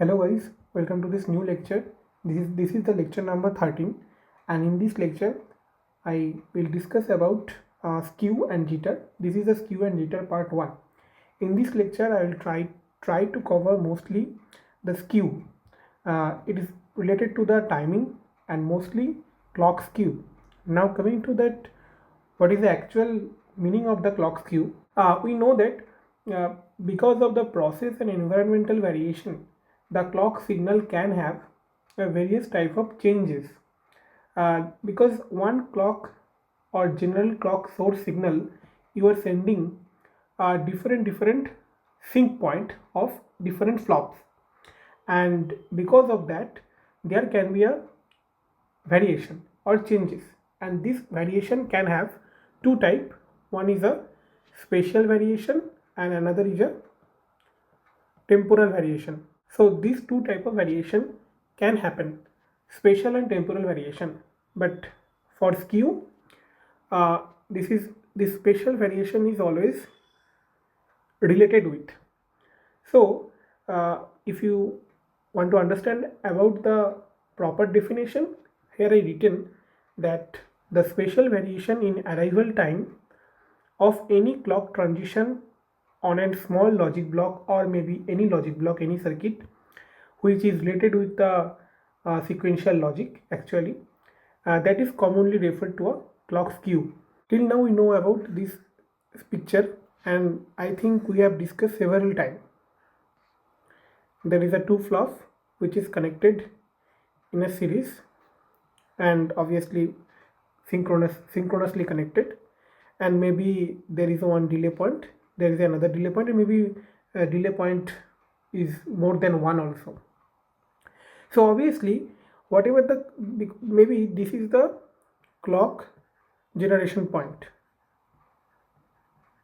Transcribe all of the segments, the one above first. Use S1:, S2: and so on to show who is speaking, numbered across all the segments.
S1: Hello guys, welcome to this new lecture. This is the lecture number 13, and in this lecture I will discuss about skew and jitter. This is the skew and jitter part 1. In this lecture I will try to cover mostly the skew. It is related to the timing and mostly clock skew. Now coming to that, what is the actual meaning of the clock skew? We know that because of the process and environmental variation, the clock signal can have various type of changes. Because one clock or general clock source signal, you are sending different sync point of different flops, and because of that there can be a variation or changes, and this variation can have two type. One is a spatial variation and another is a temporal variation. So these two type of variation can happen, spatial and temporal variation. But for skew, uh, this spatial variation is always related with. So if you want to understand about the proper definition, here I written that the spatial variation in arrival time of any clock transition on a small logic block, or maybe any logic block, any circuit which is related with the sequential logic actually, that is commonly referred to a clock skew. Till now we know about this picture, and I think we have discussed several times. There is a two flop which is connected in a series and obviously synchronously connected, and maybe there is one delay point, there is another delay point, and maybe a delay point is more than one also. So obviously whatever the, maybe this is the clock generation point,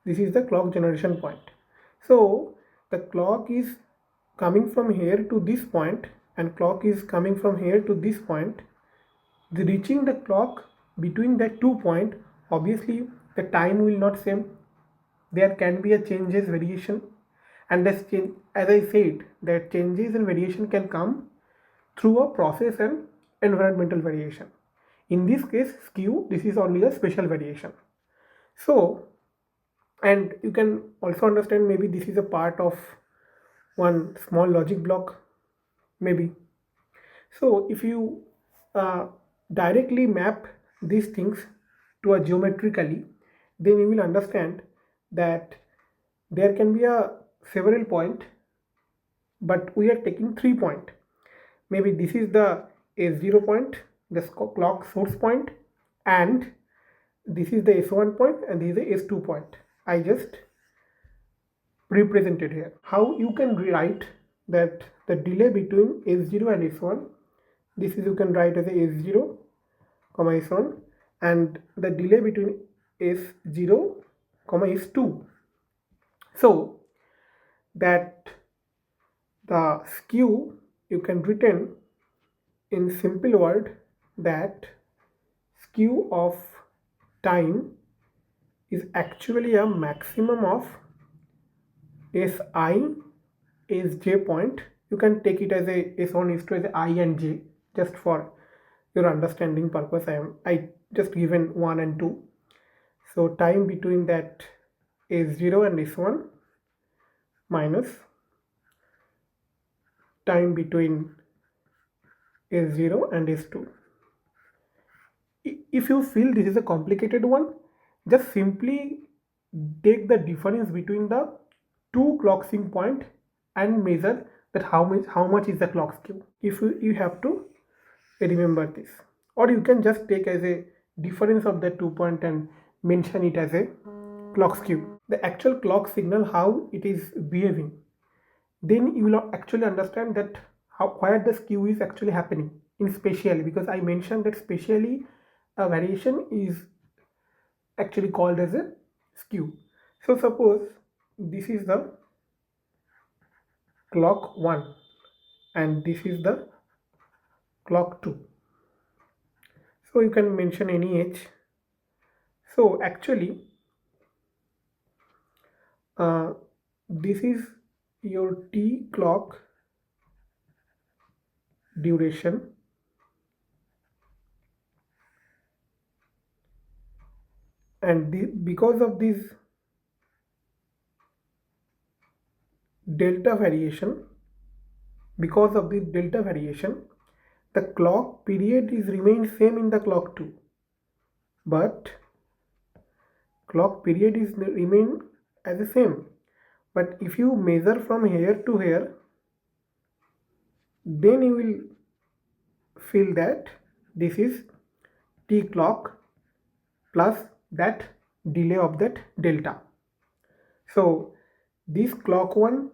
S1: this is the clock generation point. So the clock is coming from here to this point, and clock is coming from here to this point. The reaching the clock between the 2 point, obviously the time will not same, there can be a changes variation, and this change, as I said, that changes and variation can come through a process and environmental variation. In this case skew, this is only a special variation. So, and you can also understand, maybe this is a part of one small logic block, maybe. So if you uh, directly map these things to a geometrically, then you will understand that there can be a several point, but we are taking 3 point. Maybe this is the S0 point, the clock source point, and this is the S1 point, and this is the S2 point. I just represented here. How you can rewrite that the delay between S0 and S1, this is you can write as a S0 comma S1, and the delay between S0 comma S2. So that the skew you can written in simple word that skew of time is actually a maximum of Si Sj point. You can take it as a S1 is to as a I and J, just for your understanding purpose. I just given 1 and 2. So time between that S0 and S1 minus time between S0 and S2. If you feel this is a complicated one, just simply take the difference between the two clock sync point and measure that how much is the clock skew. If you have to remember this, or you can just take as a difference of the 2 point and mention it as a clock skew, the actual clock signal, how it is behaving. Then you will actually understand that how where the skew is actually happening in spatially, because I mentioned that spatially a variation is actually called as a skew. So suppose this is the clock 1 and this is the clock 2. So you can mention any age. So actually this is your T clock duration and because of this delta variation, the clock period is remained same in the clock 2, but clock period is remain as the same. But if you measure from here to here, then you will feel that this is t clock plus that delay of that delta. So this clock 1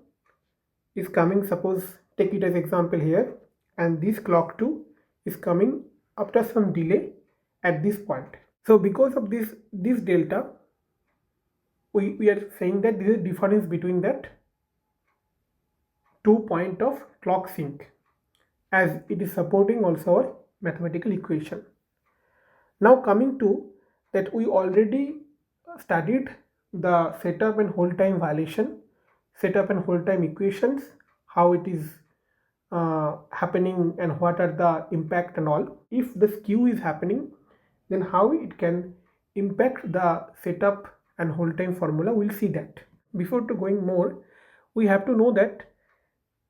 S1: is coming, suppose take it as example here, and this clock 2 is coming after some delay at this point. So because of this delta, we are saying that there is a difference between that 2 point of clock sync, as it is supporting also our mathematical equation. Now coming to that, we already studied the setup and hold time violation, setup and hold time equations, how it is happening and what are the impact and all. If the skew is happening, then how it can impact the setup and hold time formula, we'll see that. Before to going more, we have to know that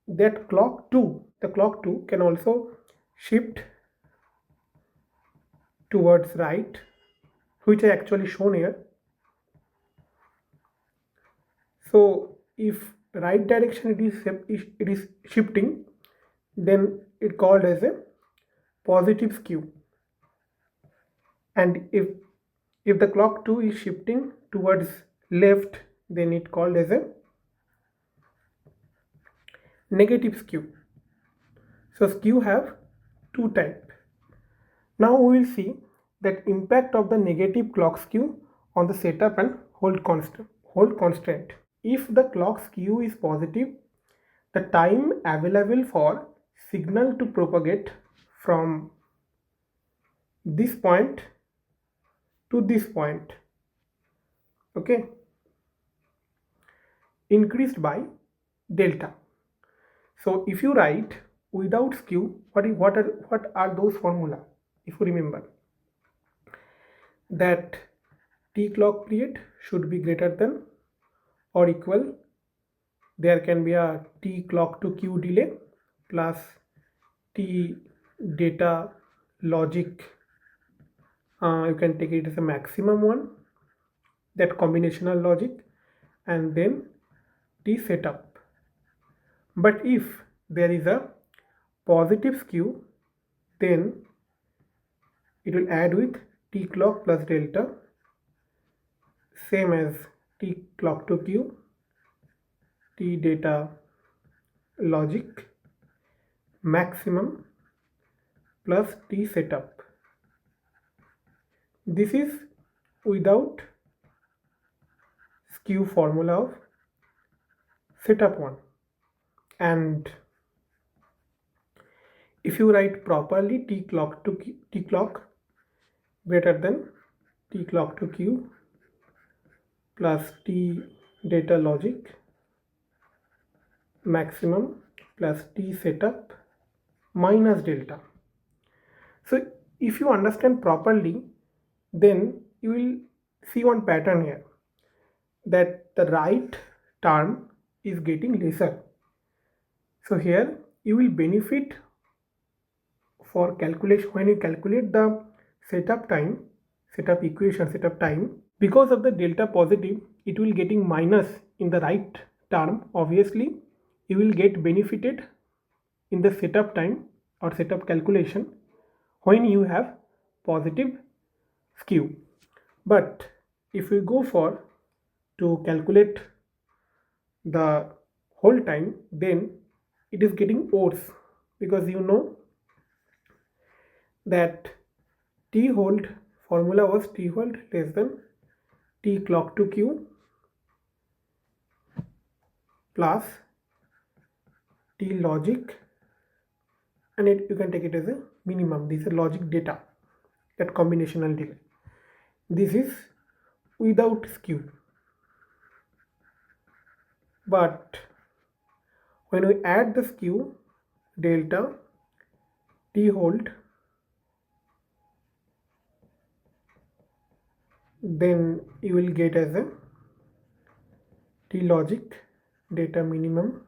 S1: the clock 2 can also shift towards right, which I actually shown here. So if right direction it is shifting, then it called as a positive skew, and if the clock 2 is shifting towards left, then it called as a negative skew. So skew have two types. Now we will see that impact of the negative clock skew on the setup and hold constraint. If the clock skew is positive, the time available for signal to propagate from this point to this point, okay, increased by delta. So if you write without skew, what are those formula? If you remember that t clock period should be greater than or equal, there can be a t clock to q delay plus t data logic, you can take it as a maximum one, that combinational logic, and then t setup. But if there is a positive skew, then it will add with t clock plus delta, same as t clock to q, t data logic, maximum plus t setup. This is without skew formula of setup 1. And if you write properly t clock greater than t clock to q plus t data logic maximum plus t setup minus delta. So if you understand properly, then you will see one pattern here, that the right term is getting lesser. So here you will benefit for calculation when you calculate the setup time, setup equation, setup time. Because of the delta positive, it will getting minus in the right term. Obviously, you will get benefited in the setup time or setup calculation when you have positive skew. But if we go for to calculate the whole time, then it is getting worse, because you know that t hold formula was t hold less than t clock to q plus t logic, and you can take it as a minimum. This is logic data, that combinational delay. This is without skew. But when we add the skew delta, t hold, then you will get as a t logic data minimum,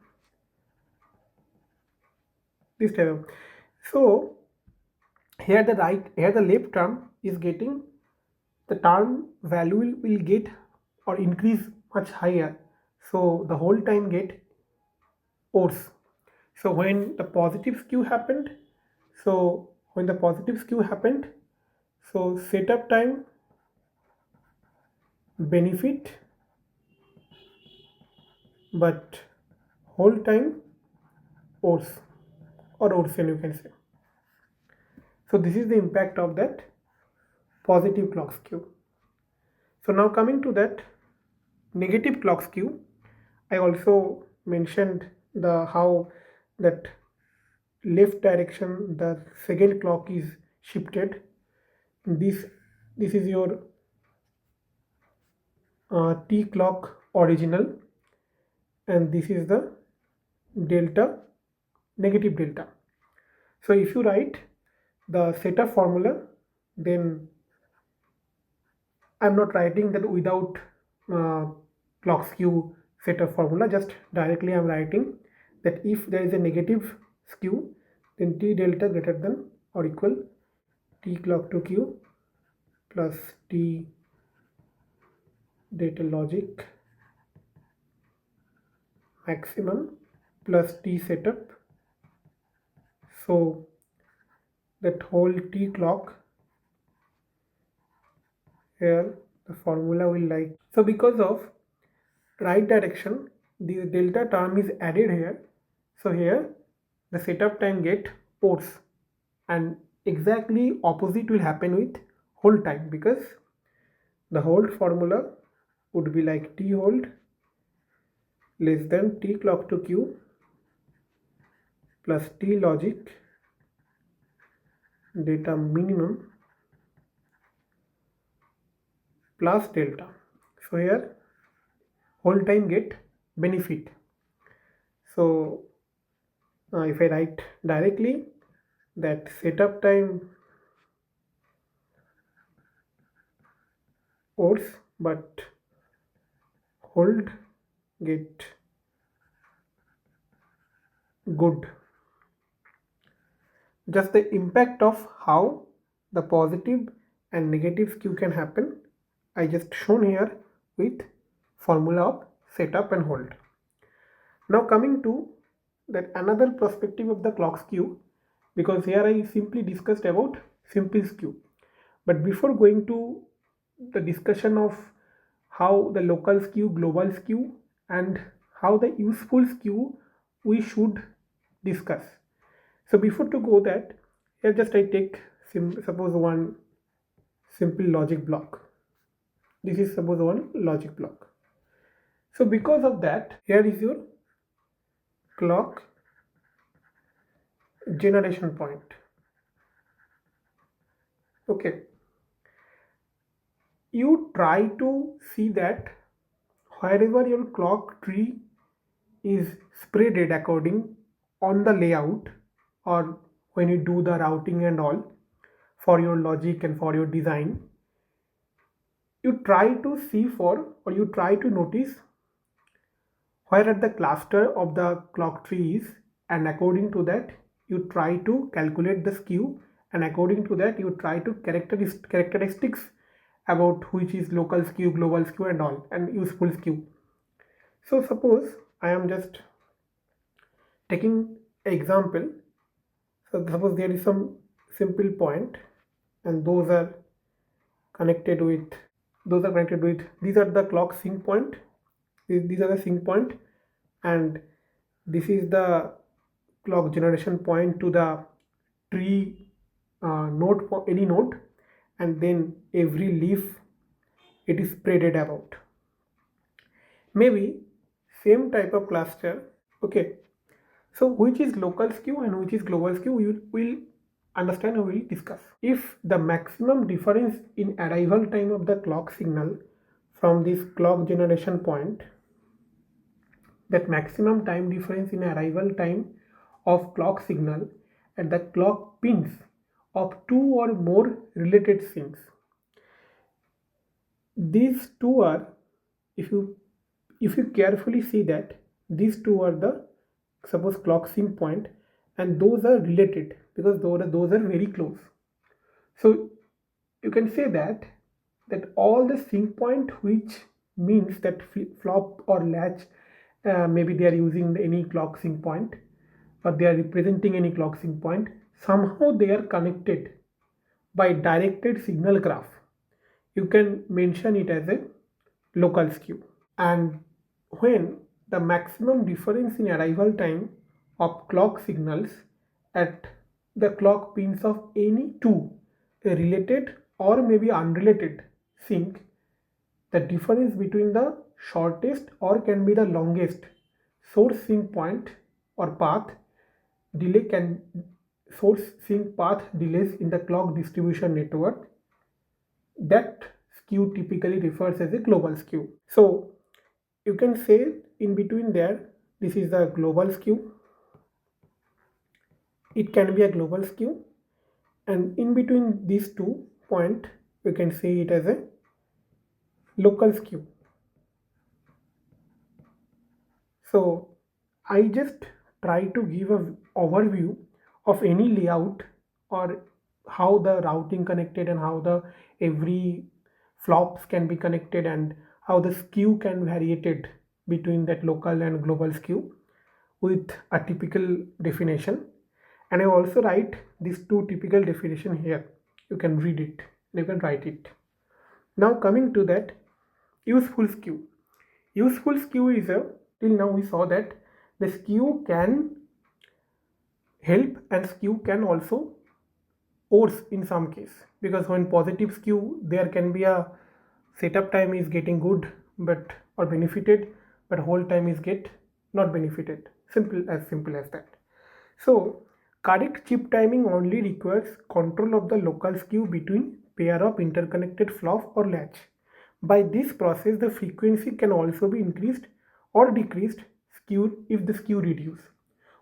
S1: this type of. So here the left term is getting, the term value will get or increase much higher, so the whole time get worse. So when the positive skew happened, so when the positive skew happened, so setup time benefit, but whole time worse, or worsen you can say. So this is the impact of that positive clock skew. So now coming to that negative clock skew, I also mentioned the how that left direction the second clock is shifted. This is your T clock original, and this is the delta, negative delta. So if you write the setup formula, then I'm not writing that without uh, clock skew setup formula, just directly I'm writing that if there is a negative skew, then T delta greater than or equal T clock to Q plus T data logic maximum plus T setup. So that whole T clock here, the formula will like, so because of right direction, the delta term is added here, so here the setup time get worse, and exactly opposite will happen with hold time, because the hold formula would be like T hold less than T clock to Q plus T logic data minimum plus delta. So here hold time get benefit. So if I write directly that setup time worse, but hold get good. Just the impact of how the positive and negative skew can happen, I just shown here with formula of setup and hold. Now coming to that another perspective of the clock skew, because here I simply discussed about simple skew, but before going to the discussion of how the local skew, global skew, and how the useful skew we should discuss. So before to go that, here just I take suppose one simple logic block. This is suppose one logic block. So because of that, here is your clock generation point. Okay. You try to see that wherever your clock tree is spreaded according on the layout, or when you do the routing and all for your logic and for your design, you try to see for, or you try to notice where at the cluster of the clock tree is, and according to that you try to calculate the skew, and according to that you try to characteristics about which is local skew, global skew and all, and useful skew. So suppose I am just taking example. So suppose there is some simple point, and those are connected with these are the clock sync point. These are the sync point, and this is the clock generation point to the tree node for any node, and then every leaf it is spreaded about. Maybe same type of cluster. Okay, so which is local skew and which is global skew, we will understand and we will discuss. If the maximum difference in arrival time of the clock signal from this clock generation point, that maximum time difference in arrival time of clock signal at the clock pins of two or more related sinks. These two are, if you carefully see that these two are the suppose clock sync point, and those are related because those are very close. So you can say that all the sync point, which means that flop or latch, maybe they are using any clock sync point or they are representing any clock sync point, somehow they are connected by directed signal graph. You can mention it as a local skew. And when the maximum difference in arrival time of clock signals at the clock pins of any two, a related or maybe unrelated sync, the difference between the shortest or can be the longest source sync point or path delay can source sync path delays in the clock distribution network, that skew typically refers as a global skew. So you can say in between there, this is the global skew. It can be a global skew, and in between these two point, we can say it as a local skew. So I just try to give a overview of any layout or how the routing connected and how the every flops can be connected and how the skew can variate between that local and global skew with a typical definition. And I also write these two typical definition here. You can read it, you can write it. Now coming to that useful skew. Useful skew is a, till now we saw that the skew can help and skew can also worse in some case, because when positive skew there can be a setup time is getting good but or benefited, but whole time is get not benefited. Simple as that. So correct chip timing only requires control of the local skew between pair of interconnected flop or latch. By this process, the frequency can also be increased or decreased skew if the skew reduce.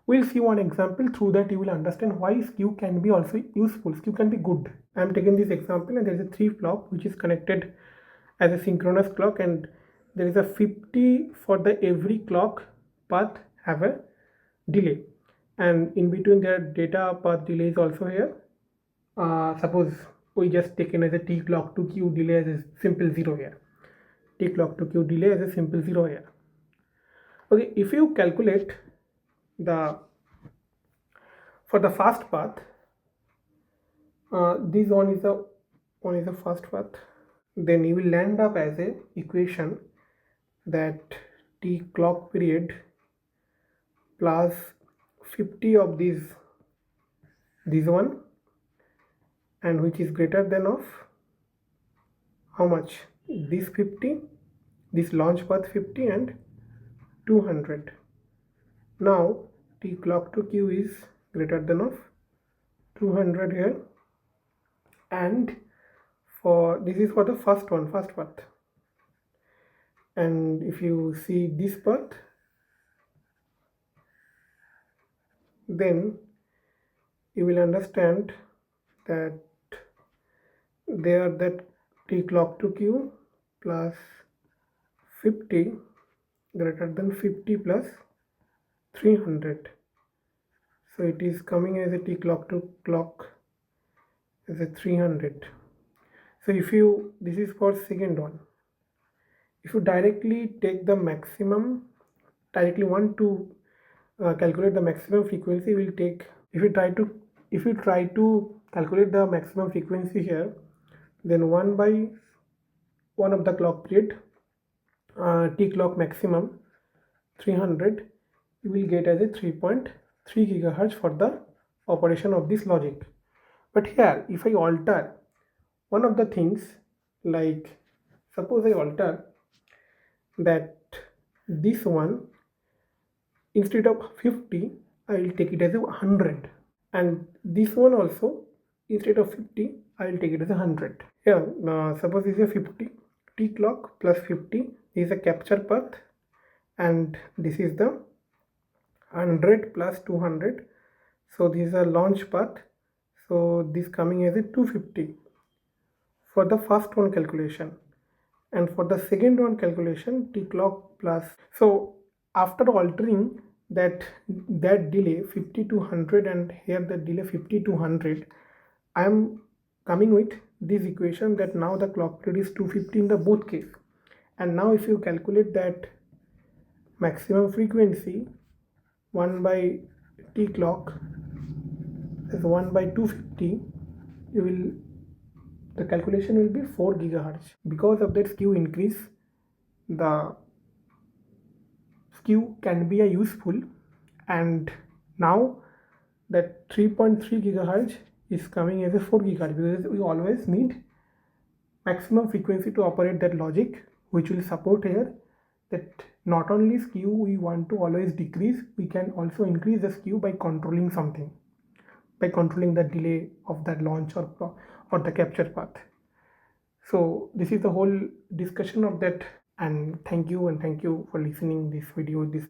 S1: We'll see one example. Through that you will understand why skew can be also useful. Skew can be good. I am taking this example, and there is a 3 flop which is connected as a synchronous clock, and there is a 50 for the every clock path have a delay, and in between their data path delay is also here. Suppose we just taken as a t clock to q delay as a simple 0 here. T clock to q delay as a simple 0 here. Okay, if you calculate the for the fast path, this one is the fast path, then you will end up as a equation that t clock period plus 50 of this one, and which is greater than of how much, this 50, this launch path 50 and 200. Now t clock to q is greater than of 200 here, and for this is for the first path, and if you see this path, then you will understand that there that t clock to q plus 50 greater than 50 plus 300. So it is coming as a t clock to clock as a 300. So if you, this is for second one, if you directly take the maximum, directly want to calculate the maximum frequency, will take, if you try to calculate the maximum frequency here, then 1 by 1 of the clock period, t clock maximum 300, you will get as a 3.3 gigahertz for the operation of this logic. But here if I alter one of the things, like suppose I alter that this one, instead of 50 I will take it as a 100, and this one also instead of 50 I will take it as a 100. Here suppose this is a 50, t clock plus 50 is a capture path, and this is the 100 plus 200, So this is a launch path. So this coming as a 250 for the first one calculation, and for the second one calculation t clock plus. So after altering that delay 50 to 100 and here the delay 50 to 100, I am coming with this equation that now the clock period is 250 in the both case. And now if you calculate that maximum frequency 1 by t clock is 1 by 250, you will the calculation will be 4 gigahertz. Because of that skew increase, the skew can be a useful, and now that 3.3 gigahertz is coming as a 4 gigahertz because we always need maximum frequency to operate that logic, which will support here that not only skew we want to always decrease, we can also increase the skew by controlling something, by controlling the delay of that launch or the capture path. So this is the whole discussion of that, and thank you for listening this video. This